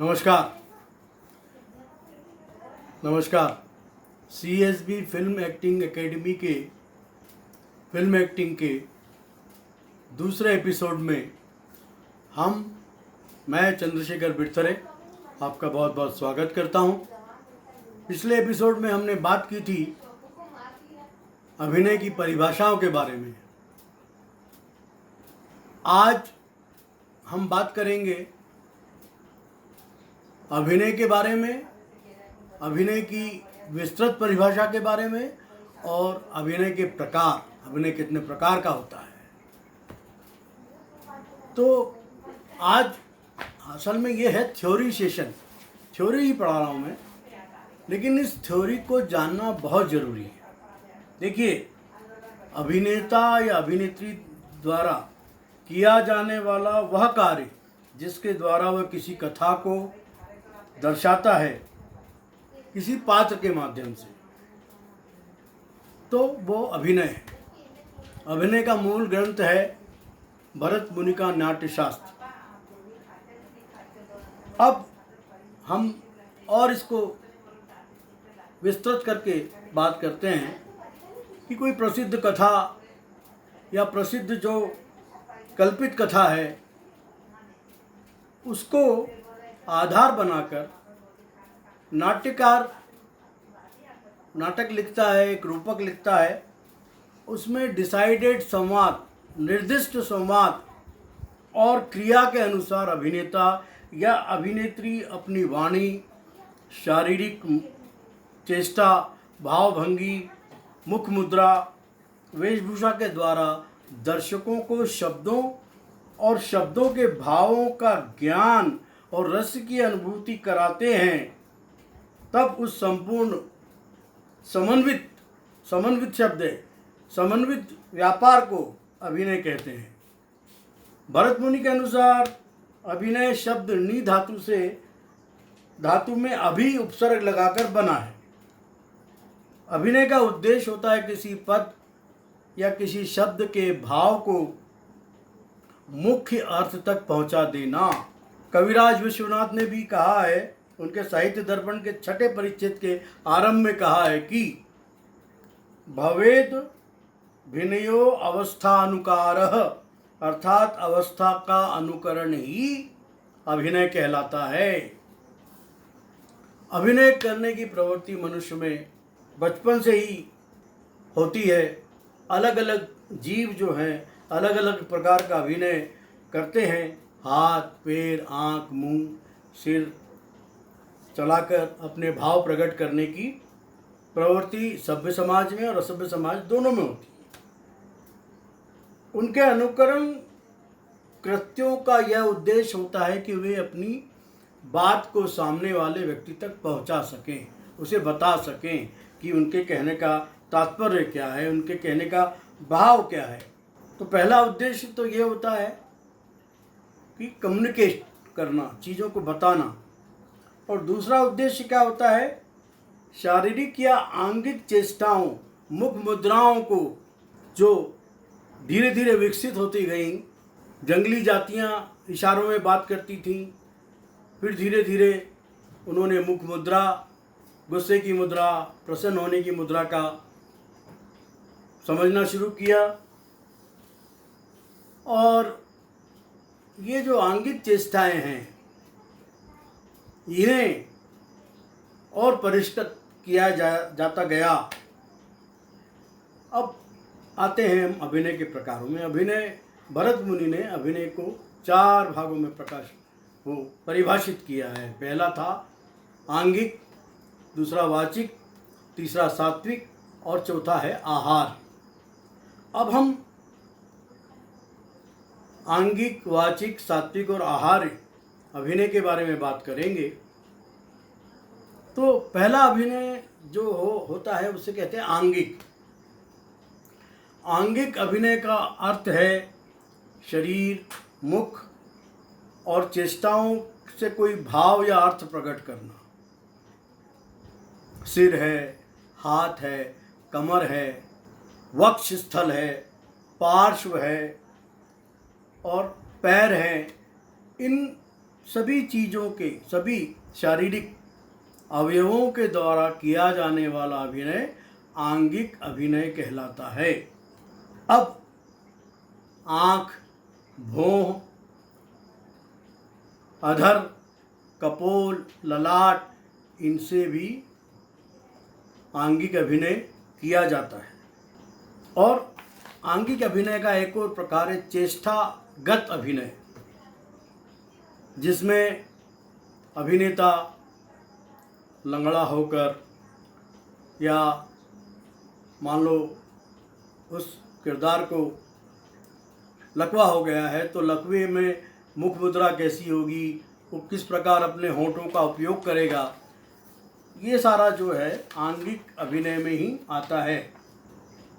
नमस्कार। नमस्कार। CSB film acting academy के फिल्म एक्टिंग के दूसरे एपिसोड में मैं चंद्रशेखर बिरथरे आपका बहुत बहुत स्वागत करता हूं। पिछले एपिसोड में हमने बात की थी अभिनय की परिभाषाओं के बारे में। आज हम बात करेंगे अभिनय के बारे में, अभिनय की विस्तृत परिभाषा के बारे में और अभिनय के प्रकार, अभिनय कितने प्रकार का होता है। तो आज असल में ये है थ्योरी सेशन, थ्योरी ही पढ़ा रहा हूँ मैं, लेकिन इस थ्योरी को जानना बहुत ज़रूरी है। देखिए, अभिनेता या अभिनेत्री द्वारा किया जाने वाला वह कार्य जिसके द्वारा वह किसी कथा को दर्शाता है किसी पात्र के माध्यम से, तो वो अभिनय है। अभिनय का मूल ग्रंथ है भरत मुनि का नाट्यशास्त्र। अब हम और इसको विस्तृत करके बात करते हैं कि कोई प्रसिद्ध कथा या प्रसिद्ध जो कल्पित कथा है उसको आधार बनाकर नाट्यकार नाटक लिखता है, एक रूपक लिखता है। उसमें डिसाइडेड संवाद, निर्दिष्ट संवाद और क्रिया के अनुसार अभिनेता या अभिनेत्री अपनी वाणी, शारीरिक चेष्टा, भावभंगी, मुख मुद्रा, वेशभूषा के द्वारा दर्शकों को शब्दों और शब्दों के भावों का ज्ञान और रस की अनुभूति कराते हैं। तब उस संपूर्ण समन्वित शब्द है, समन्वित व्यापार को अभिनय कहते हैं। भरत मुनि के अनुसार अभिनय शब्द नी धातु में अभि उपसर्ग लगाकर बना है। अभिनय का उद्देश्य होता है किसी पद या किसी शब्द के भाव को मुख्य अर्थ तक पहुंचा देना। कविराज विश्वनाथ ने भी कहा है, उनके साहित्य दर्पण के 6ठे परिच्छेद के आरंभ में कहा है कि भवेद भिनयो अवस्थानुकारः, अर्थात अवस्था का अनुकरण ही अभिनय कहलाता है। अभिनय करने की प्रवृत्ति मनुष्य में बचपन से ही होती है। अलग अलग जीव जो हैं अलग अलग प्रकार का अभिनय करते हैं। हाथ, पैर, आँख, मुंह, सिर चलाकर अपने भाव प्रकट करने की प्रवृत्ति सभ्य समाज में और असभ्य समाज दोनों में होती है। उनके अनुकरण कृत्यों का यह उद्देश्य होता है कि वे अपनी बात को सामने वाले व्यक्ति तक पहुंचा सकें, उसे बता सकें कि उनके कहने का तात्पर्य क्या है, उनके कहने का भाव क्या है। तो पहला उद्देश्य तो ये होता है कि कम्युनिकेट करना, चीज़ों को बताना। और दूसरा उद्देश्य क्या होता है? शारीरिक या आंगिक चेष्टाओं, मुख मुद्राओं को जो धीरे धीरे विकसित होती गई। जंगली जातियां इशारों में बात करती थीं, फिर धीरे धीरे उन्होंने मुख मुद्रा, गुस्से की मुद्रा, प्रसन्न होने की मुद्रा का समझना शुरू किया। और ये जो आंगिक चेष्टाएं हैं इन्हें और परिष्कृत किया जाता गया। अब आते हैं हम अभिनय के प्रकारों में। भरत मुनि ने अभिनय को 4 भागों में परिभाषित किया है। पहला था आंगिक, दूसरा वाचिक, तीसरा सात्विक और चौथा है आहार। अब हम आंगिक, वाचिक, सात्विक और आहार अभिनय के बारे में बात करेंगे। तो पहला अभिनय जो होता है उसे कहते हैं आंगिक। आंगिक अभिनय का अर्थ है शरीर, मुख और चेष्टाओं से कोई भाव या अर्थ प्रकट करना। सिर है, हाथ है, कमर है, वक्षस्थल है, पार्श्व है और पैर हैं। इन सभी चीज़ों के, सभी शारीरिक अवयवों के द्वारा किया जाने वाला अभिनय आंगिक अभिनय कहलाता है। अब आँख, भौं, अधर, कपोल, ललाट, इनसे भी आंगिक अभिनय किया जाता है। और आंगिक अभिनय का एक और प्रकार है चेष्टागत अभिनय, जिसमें अभिनेता लंगड़ा होकर या मान लो उस किरदार को लकवा हो गया है तो लकवे में मुख मुद्रा कैसी होगी, वो किस प्रकार अपने होंठों का उपयोग करेगा, ये सारा जो है आंगिक अभिनय में ही आता है।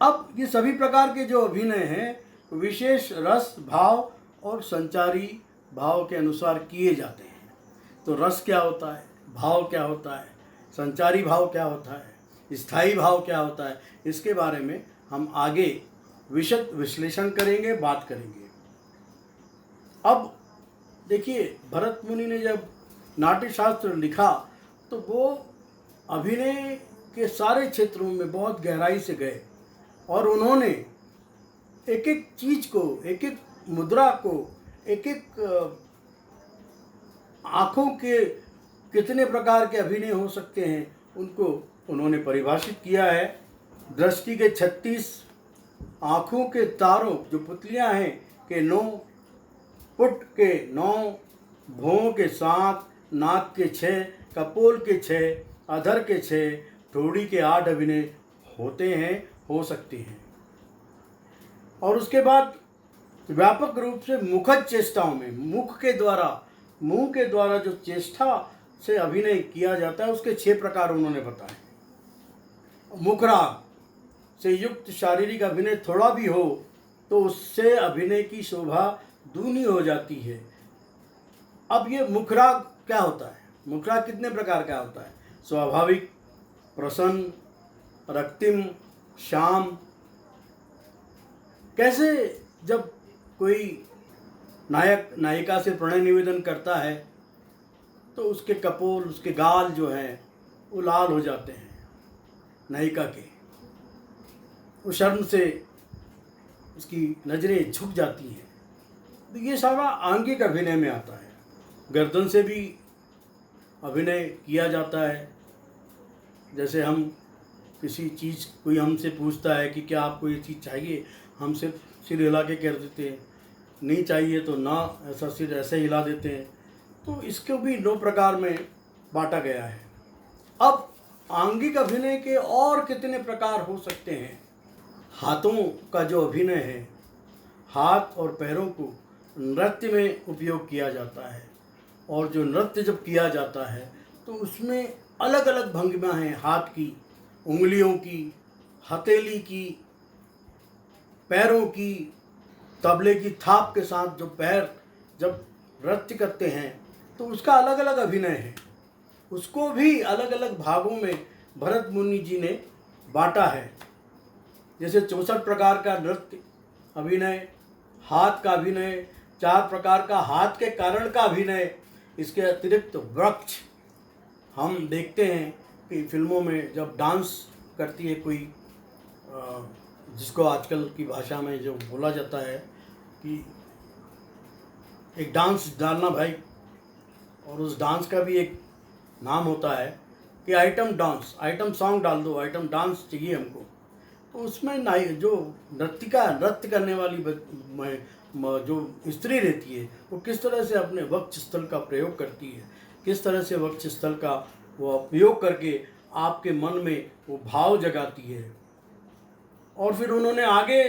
अब ये सभी प्रकार के जो अभिनय हैं विशेष रस, भाव और संचारी भाव के अनुसार किए जाते हैं। तो रस क्या होता है, भाव क्या होता है, संचारी भाव क्या होता है, स्थायी भाव क्या होता है, इसके बारे में हम आगे विशद विश्लेषण करेंगे, बात करेंगे। अब देखिए, भरत मुनि ने जब नाट्यशास्त्र लिखा तो वो अभिनय के सारे क्षेत्रों में बहुत गहराई से गए और उन्होंने एक एक चीज़ को, एक एक मुद्रा को, एक एक आँखों के कितने प्रकार के अभिनय हो सकते हैं उनको उन्होंने परिभाषित किया है। दृष्टि के 36, आँखों के तारों जो पुतलियाँ हैं के 9, पुट के 9, भौं के 7, नाक के 6, कपोल के 6, अधर के 6, ठोड़ी के 8 अभिनय होते हैं, हो सकते हैं। और उसके बाद व्यापक रूप से मुखज चेष्टाओं में, मुख के द्वारा, मुंह के द्वारा जो चेष्टा से अभिनय किया जाता है उसके 6 प्रकार उन्होंने बताए। मुखराग से युक्त शारीरिक अभिनय थोड़ा भी हो तो उससे अभिनय की शोभा दूनी हो जाती है। अब ये मुखराग क्या होता है? मुखराग कितने प्रकार का होता है? स्वाभाविक, प्रसन्न, रक्तिम, श्याम। कैसे जब कोई नायक नायिका से प्रणय निवेदन करता है तो उसके कपोल, उसके गाल जो हैं वो लाल हो जाते हैं नायिका के, वो शर्म से उसकी नज़रें झुक जाती हैं। तो ये सारा आंगिक अभिनय में आता है। गर्दन से भी अभिनय किया जाता है। जैसे हम किसी चीज़, कोई हमसे पूछता है कि क्या आपको ये चीज़ चाहिए, हम सिर्फ सिर हिला के कह देते हैं, नहीं चाहिए तो ना, ऐसा सिर ऐसे हिला देते हैं। तो इसको भी 9 प्रकार में बांटा गया है। अब आंगिक अभिनय के और कितने प्रकार हो सकते हैं? हाथों का जो अभिनय है, हाथ और पैरों को नृत्य में उपयोग किया जाता है। और जो नृत्य जब किया जाता है तो उसमें अलग अलग भंगिमा हैं, हाथ की, उंगलियों की, हथेली की, पैरों की, तबले की थाप के साथ जो पैर जब नृत्य करते हैं तो उसका अलग अलग अभिनय है। उसको भी अलग अलग भागों में भरत मुनि जी ने बांटा है। जैसे 64 प्रकार का नृत्य अभिनय, हाथ का अभिनय, 4 प्रकार का हाथ के कारण का अभिनय। इसके अतिरिक्त वृक्ष, हम देखते हैं कि फिल्मों में जब डांस करती है कोई, जिसको आजकल की भाषा में जो बोला जाता है कि एक डांस डालना भाई, और उस डांस का भी एक नाम होता है कि आइटम डांस, आइटम सॉन्ग डाल दो, आइटम डांस चाहिए हमको। तो उसमें जो नृत्य करने वाली जो स्त्री रहती है वो किस तरह से अपने वक्ष स्थल का प्रयोग करती है, किस तरह से वक्ष स्थल का वो उपयोग करके आपके मन में वो भाव जगाती है। और फिर उन्होंने आगे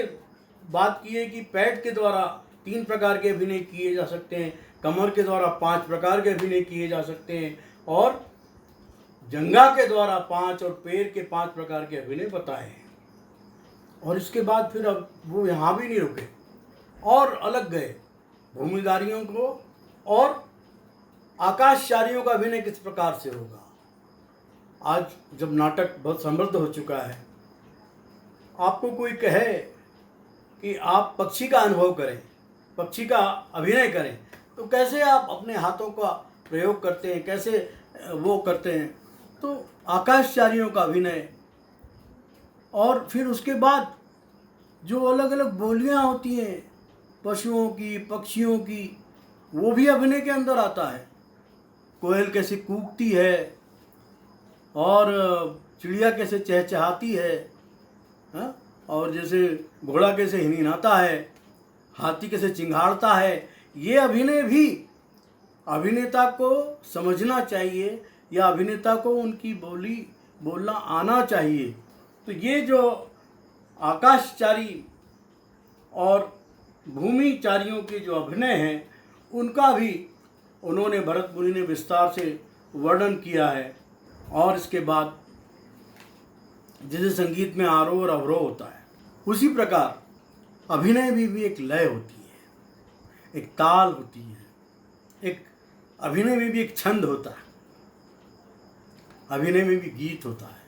बात की है कि पैड के द्वारा 3 प्रकार के अभिनय किए जा सकते हैं, कमर के द्वारा 5 प्रकार के अभिनय किए जा सकते हैं, और जंघा के द्वारा 5 और पैर के 5 प्रकार के अभिनय बताए हैं। और इसके बाद फिर अब वो यहाँ भी नहीं रुके और अलग गए भूमिधारियों को, और आकाशचारियों का अभिनय किस प्रकार से होगा। आज जब नाटक बहुत समृद्ध हो चुका है, आपको कोई कहे कि आप पक्षी का अनुभव करें, पक्षी का अभिनय करें, तो कैसे आप अपने हाथों का प्रयोग करते हैं, कैसे वो करते हैं। तो आकाशचारियों का अभिनय, और फिर उसके बाद जो अलग अलग बोलियां होती हैं पशुओं की, पक्षियों की, वो भी अभिनय के अंदर आता है। कोयल कैसे कूकती है और चिड़िया कैसे चहचहाती है, हाँ? और जैसे घोड़ा कैसे हिनहिनाता है, हाथी कैसे चिंघाड़ता है, ये अभिनय भी अभिनेता को समझना चाहिए या अभिनेता को उनकी बोली बोलना आना चाहिए। तो ये जो आकाशचारी और भूमिचारियों के जो अभिनय हैं उनका भी उन्होंने, भरत मुनि ने विस्तार से वर्णन किया है। और इसके बाद जैसे संगीत में आरोह और अवरोह होता है, उसी प्रकार अभिनय भी एक लय होती है, एक ताल होती है, एक अभिनय में भी एक छंद होता है, अभिनय में भी गीत होता है,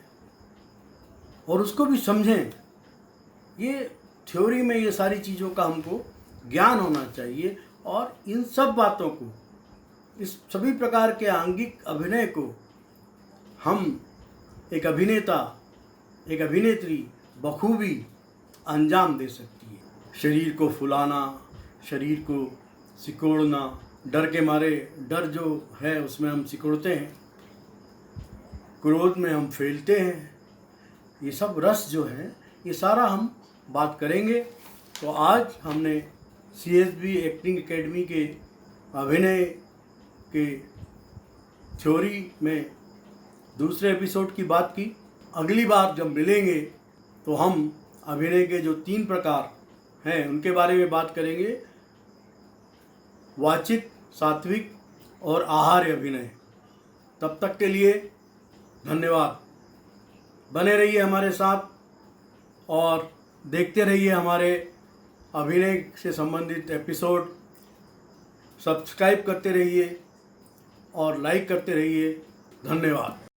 और उसको भी समझें। ये थ्योरी में ये सारी चीज़ों का हमको ज्ञान होना चाहिए, और इन सब बातों को, इस सभी प्रकार के आंगिक अभिनय को हम एक अभिनेता, एक अभिनेत्री बखूबी अंजाम दे सकती है। शरीर को फुलाना, शरीर को सिकोड़ना, डर के मारे, डर जो है उसमें हम सिकोड़ते हैं, क्रोध में हम फैलते हैं, ये सब रस जो है ये सारा हम बात करेंगे। तो आज हमने CSB एक्टिंग एकेडमी के अभिनय के थ्योरी में दूसरे एपिसोड की बात की। अगली बार जब मिलेंगे तो हम अभिनय के जो 3 प्रकार हैं उनके बारे में बात करेंगे, वाचिक, सात्विक और आहार्य अभिनय। तब तक के लिए धन्यवाद। बने रहिए हमारे साथ और देखते रहिए हमारे अभिनय से संबंधित एपिसोड। सब्सक्राइब करते रहिए और लाइक करते रहिए। धन्यवाद।